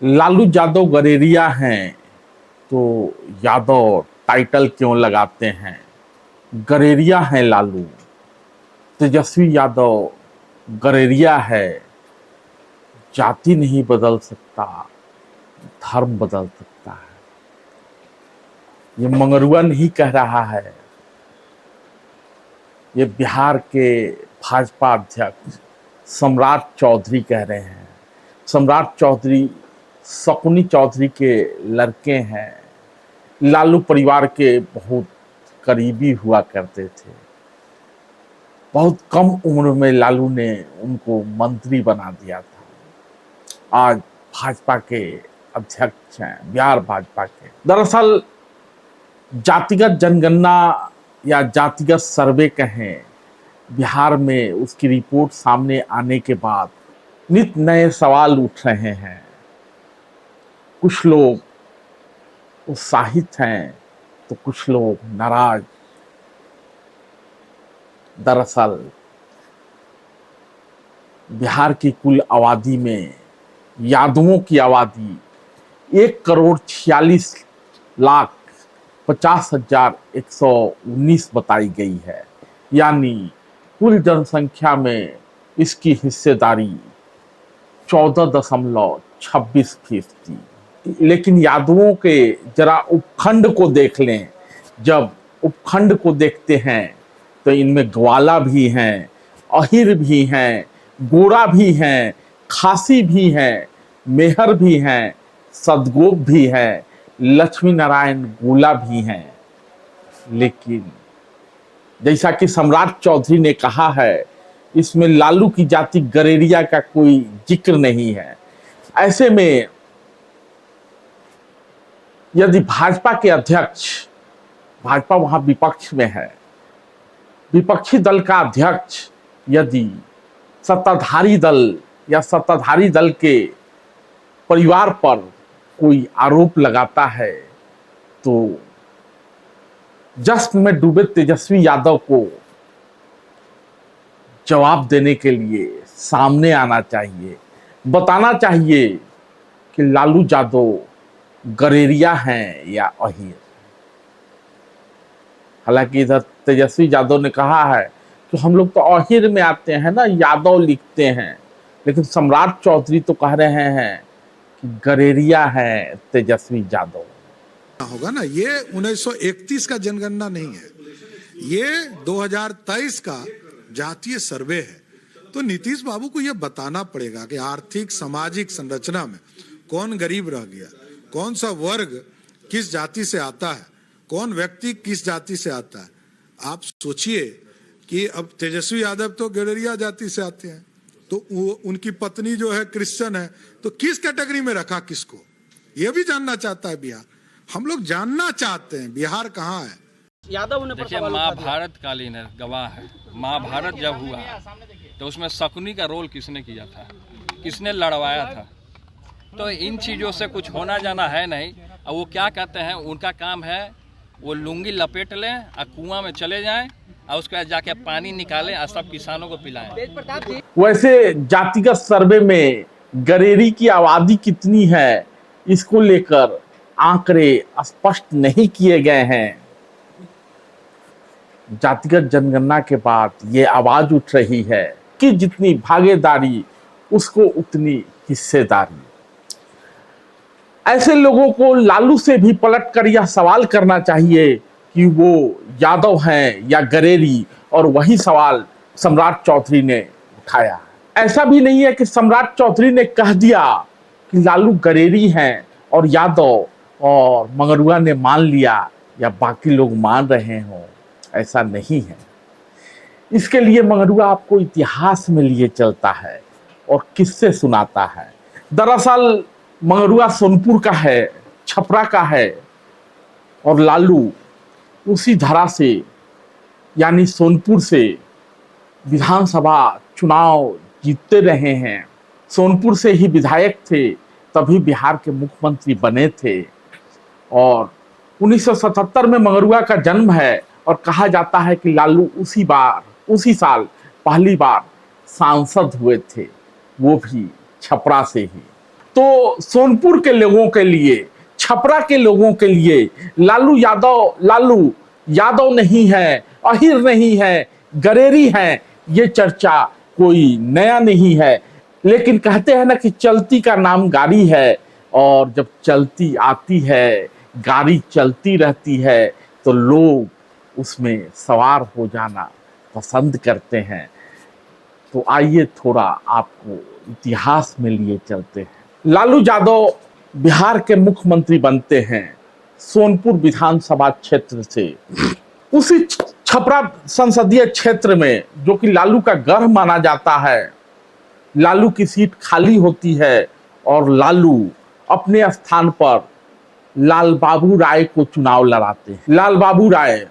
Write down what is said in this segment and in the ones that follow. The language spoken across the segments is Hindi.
लालू यादव गरेरिया हैं तो यादव टाइटल क्यों लगाते हैं। गरेरिया हैं लालू, तेजस्वी यादव गरेरिया है। जाति नहीं बदल सकता, धर्म बदल सकता है। ये मंगरुआ नहीं कह रहा है, ये बिहार के भाजपा अध्यक्ष सम्राट चौधरी कह रहे हैं। सम्राट चौधरी शकुनी चौधरी के लड़के हैं, लालू परिवार के बहुत करीबी हुआ करते थे। बहुत कम उम्र में लालू ने उनको मंत्री बना दिया था। आज भाजपा के अध्यक्ष हैं, बिहार भाजपा के। दरअसल जातिगत जनगणना या जातिगत सर्वे कहें, बिहार में उसकी रिपोर्ट सामने आने के बाद नित नए सवाल उठ रहे हैं। कुछ लोग उत्साहित हैं तो कुछ लोग नाराज। दरअसल बिहार की कुल आबादी में यादवों की आबादी 1,46,50,119 बताई गई है, यानी कुल जनसंख्या में इसकी हिस्सेदारी 14.26%। लेकिन यादवों के जरा उपखंड को देख लें। जब उपखंड को देखते हैं तो इनमें ग्वाला भी हैं, अहिर भी हैं, गोरा भी हैं, खासी भी हैं, मेहर भी हैं, सदगोप भी हैं, लक्ष्मी नारायण गोला भी हैं। लेकिन जैसा कि सम्राट चौधरी ने कहा है, इसमें लालू की जाति गरेरिया का कोई जिक्र नहीं है। ऐसे में यदि भाजपा के अध्यक्ष, भाजपा वहां विपक्ष में है, विपक्षी दल का अध्यक्ष यदि सत्ताधारी दल या सत्ताधारी दल के परिवार पर कोई आरोप लगाता है तो जश्न में डूबे तेजस्वी यादव को जवाब देने के लिए सामने आना चाहिए, बताना चाहिए कि लालू यादव गरेरिया हैं या अहीर। हालांकि इधर तेजस्वी यादव ने कहा है कि हम लोग तो अहीर में आते हैं ना, यादव लिखते हैं। लेकिन सम्राट चौधरी तो कह रहे हैं कि गरेरिया है तेजस्वी यादव। होगा ना, ये 1931 का जनगणना नहीं है, ये 2023 का जातीय सर्वे है। तो नीतीश बाबू को यह बताना पड़ेगा कि आर्थिक सामाजिक संरचना में कौन गरीब रह गया, कौन सा वर्ग किस जाति से आता है, कौन व्यक्ति किस जाति से आता है। आप सोचिए कि अब तेजस्वी यादव तो गडेरिया जाति से आते हैं, तो उनकी पत्नी जो है क्रिश्चियन है, तो किस कैटेगरी में रखा किसको, यह भी जानना चाहता है बिहार। हम लोग जानना चाहते हैं बिहार कहाँ है। यादव ने देखिए, महाभारत कालीन है, गवाह है। महाभारत जब हुआ तो उसमें शकुनी का रोल किसने किया था, किसने लड़वाया था। तो इन चीज़ों से कुछ होना जाना है नहीं। और वो क्या कहते हैं, उनका काम है वो लुंगी लपेट लें और कुआं में चले जाएं और उसके बाद जाके पानी निकालें और सब किसानों को पिलाएं। वैसे जातिगत सर्वे में गरेरी की आबादी कितनी है, इसको लेकर आंकड़े स्पष्ट नहीं किए गए हैं। जातिगत जनगणना के बाद ये आवाज उठ रही है कि जितनी भागीदारी उसको उतनी हिस्सेदारी। ऐसे लोगों को लालू से भी पलट कर यह सवाल करना चाहिए कि वो यादव हैं या गरेरी, और वही सवाल सम्राट चौधरी ने उठाया। ऐसा भी नहीं है कि सम्राट चौधरी ने कह दिया कि लालू गरेरी हैं और यादव और मंगरुआ ने मान लिया या बाकी लोग मान रहे हों। ऐसा नहीं है। इसके लिए मंगरुआ आपको इतिहास में लिए चलता है और किस्से सुनाता है। दरअसल मंगरुआ सोनपुर का है, छपरा का है, और लालू उसी धरा से यानी सोनपुर से विधानसभा चुनाव जीतते रहे हैं। सोनपुर से ही विधायक थे, तभी बिहार के मुख्यमंत्री बने थे। और 1977 में मंगरुआ का जन्म है और कहा जाता है कि लालू उसी साल पहली बार सांसद हुए थे, वो भी छपरा से ही। तो सोनपुर के लोगों के लिए, छपरा के लोगों के लिए लालू यादव नहीं है, अहिर नहीं है, गरेरी है, ये चर्चा कोई नया नहीं है। लेकिन कहते हैं ना कि चलती का नाम गाड़ी है, और जब चलती आती है, गाड़ी चलती रहती है, तो लोग उसमें सवार हो जाना पसंद करते हैं। तो आइए थोड़ा आपको इतिहास में लिए चलते हैं। लालू यादव बिहार के मुख्यमंत्री बनते हैं सोनपुर विधानसभा क्षेत्र से। उसी छपरा संसदीय क्षेत्र में, जो कि लालू का गढ़ माना जाता है, लालू की सीट खाली होती है और लालू अपने स्थान पर लाल बाबू राय को चुनाव लड़ाते हैं। लाल बाबू राय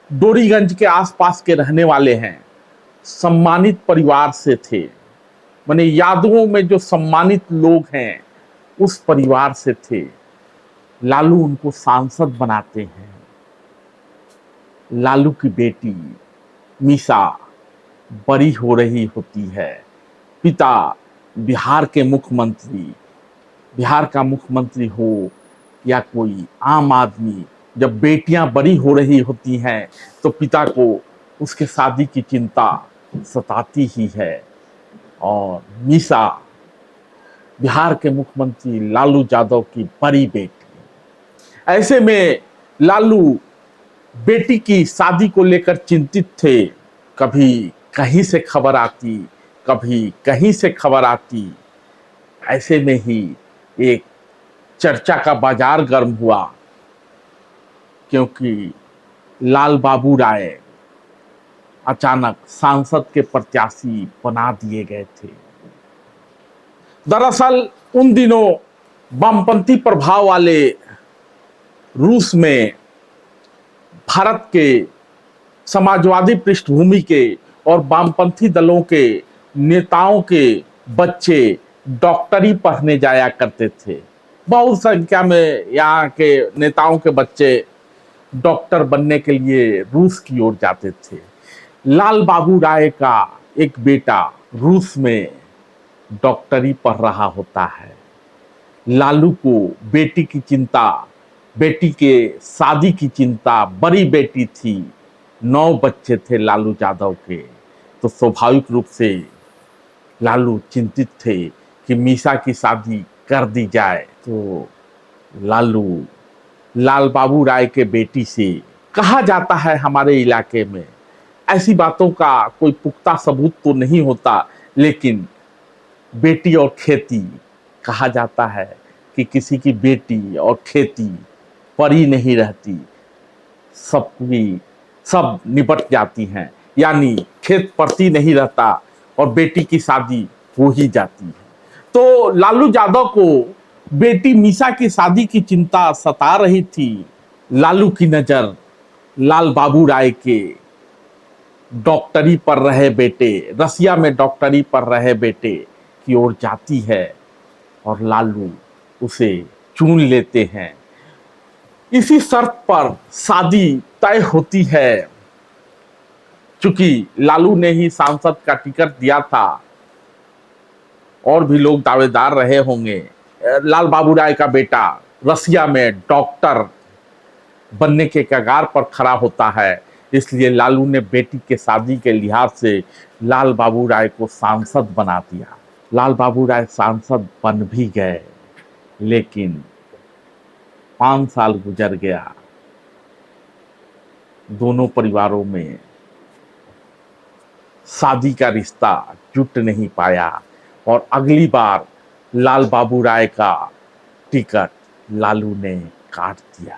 डोरीगंज के आसपास के रहने वाले हैं, सम्मानित परिवार से थे, माने यादवों में जो सम्मानित लोग हैं उस परिवार से थे। लालू उनको सांसद बनाते हैं। लालू की बेटी मीसा बड़ी हो रही होती है। पिता बिहार के मुख्यमंत्री, बिहार का मुख्यमंत्री हो या कोई आम आदमी, जब बेटियां बड़ी हो रही होती हैं तो पिता को उसके शादी की चिंता सताती ही है। और मीसा बिहार के मुख्यमंत्री लालू यादव की बड़ी बेटी। ऐसे में लालू बेटी की शादी को लेकर चिंतित थे। कभी कहीं से खबर आती, कभी कहीं से खबर आती। ऐसे में ही एक चर्चा का बाजार गर्म हुआ, क्योंकि लाल बाबू राय अचानक सांसद के प्रत्याशी बना दिए गए थे। दरअसल उन दिनों वामपंथी प्रभाव वाले रूस में भारत के समाजवादी पृष्ठभूमि के और वामपंथी दलों के नेताओं के बच्चे डॉक्टरी पढ़ने जाया करते थे। बहुत संख्या में यहाँ के नेताओं के बच्चे डॉक्टर बनने के लिए रूस की ओर जाते थे। लाल बाबू राय का एक बेटा रूस में डॉक्टरी पढ़ रहा होता है। लालू को बेटी की चिंता, बेटी के शादी की चिंता, बड़ी बेटी थी, 9 बच्चे थे लालू यादव के, तो स्वाभाविक रूप से लालू चिंतित थे कि मीसा की शादी कर दी जाए। तो लालू लाल बाबू राय के बेटी से, कहा जाता है हमारे इलाके में, ऐसी बातों का कोई पुख्ता सबूत तो नहीं होता, लेकिन बेटी और खेती कहा जाता है कि किसी की बेटी और खेती परी नहीं रहती, सब निपट जाती हैं, यानी खेत पड़ती नहीं रहता और बेटी की शादी हो ही जाती है। तो लालू यादव को बेटी मीसा की शादी की चिंता सता रही थी। लालू की नजर लाल बाबू राय के डॉक्टरी पढ़ रहे बेटे, रसिया में डॉक्टरी पढ़ रहे बेटे की ओर जाती है और लालू उसे चुन लेते हैं। इसी शर्त पर शादी तय होती है। चूंकि लालू ने ही सांसद का टिकट दिया था, और भी लोग दावेदार रहे होंगे। लाल बाबू राय का बेटा रसिया में डॉक्टर बनने के कगार पर खड़ा होता है, इसलिए लालू ने बेटी के शादी के लिहाज से लाल बाबू राय को सांसद बना दिया। लाल बाबू राय सांसद बन भी गए, लेकिन 5 साल गुजर गया, दोनों परिवारों में शादी का रिश्ता जुट नहीं पाया और अगली बार लाल बाबू राय का टिकट लालू ने काट दिया।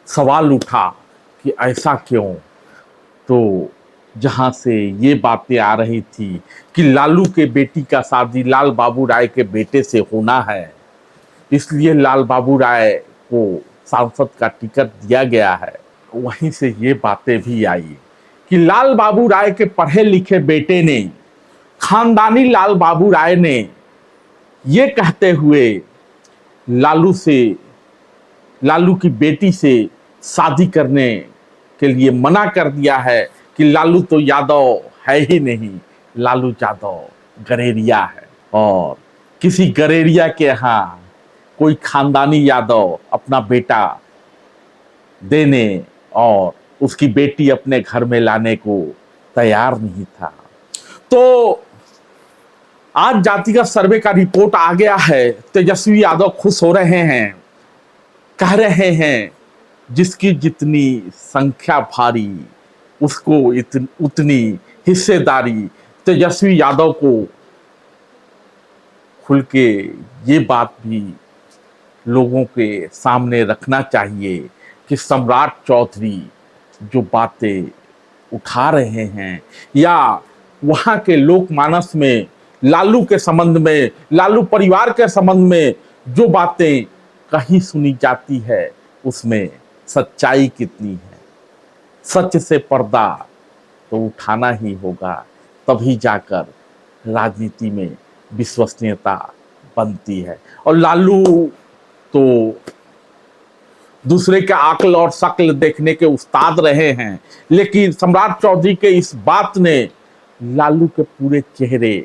सवाल उठा कि ऐसा क्यों? तो जहां से ये बातें आ रही थी कि लालू के बेटी का शादी लाल बाबू राय के बेटे से होना है, इसलिए लाल बाबू राय को सांसद का टिकट दिया गया है, वहीं से ये बातें भी आई कि लाल बाबू राय के पढ़े लिखे बेटे ने, खानदानी लाल बाबू राय ने ये कहते हुए लालू की बेटी से शादी करने के लिए मना कर दिया है कि लालू तो यादव है ही नहीं, लालू यादव गरेरिया है। और किसी गरेरिया के यहाँ कोई खानदानी यादव अपना बेटा देने और उसकी बेटी अपने घर में लाने को तैयार नहीं था। तो आज जातिगत सर्वे का रिपोर्ट आ गया है। तेजस्वी यादव खुश हो रहे हैं, कह रहे हैं जिसकी जितनी संख्या भारी उसको उतनी हिस्सेदारी। तेजस्वी यादव को खुल के ये बात भी लोगों के सामने रखना चाहिए कि सम्राट चौधरी जो बातें उठा रहे हैं या वहाँ के लोकमानस में लालू के संबंध में, लालू परिवार के संबंध में जो बातें कहीं सुनी जाती है उसमें सच्चाई कितनी है। सच से पर्दा तो उठाना ही होगा, तभी जाकर राजनीति में विश्वसनीयता बनती है। और लालू तो दूसरे के अक्ल और शक्ल देखने के उस्ताद रहे हैं, लेकिन सम्राट चौधरी के इस बात ने लालू के पूरे चेहरे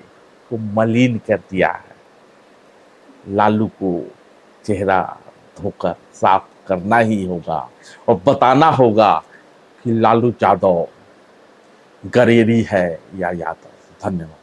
को मलिन कर दिया है। लालू को चेहरा धोकर साफ करना ही होगा और बताना होगा कि लालू यादव गरेरी है या यादव। धन्यवाद।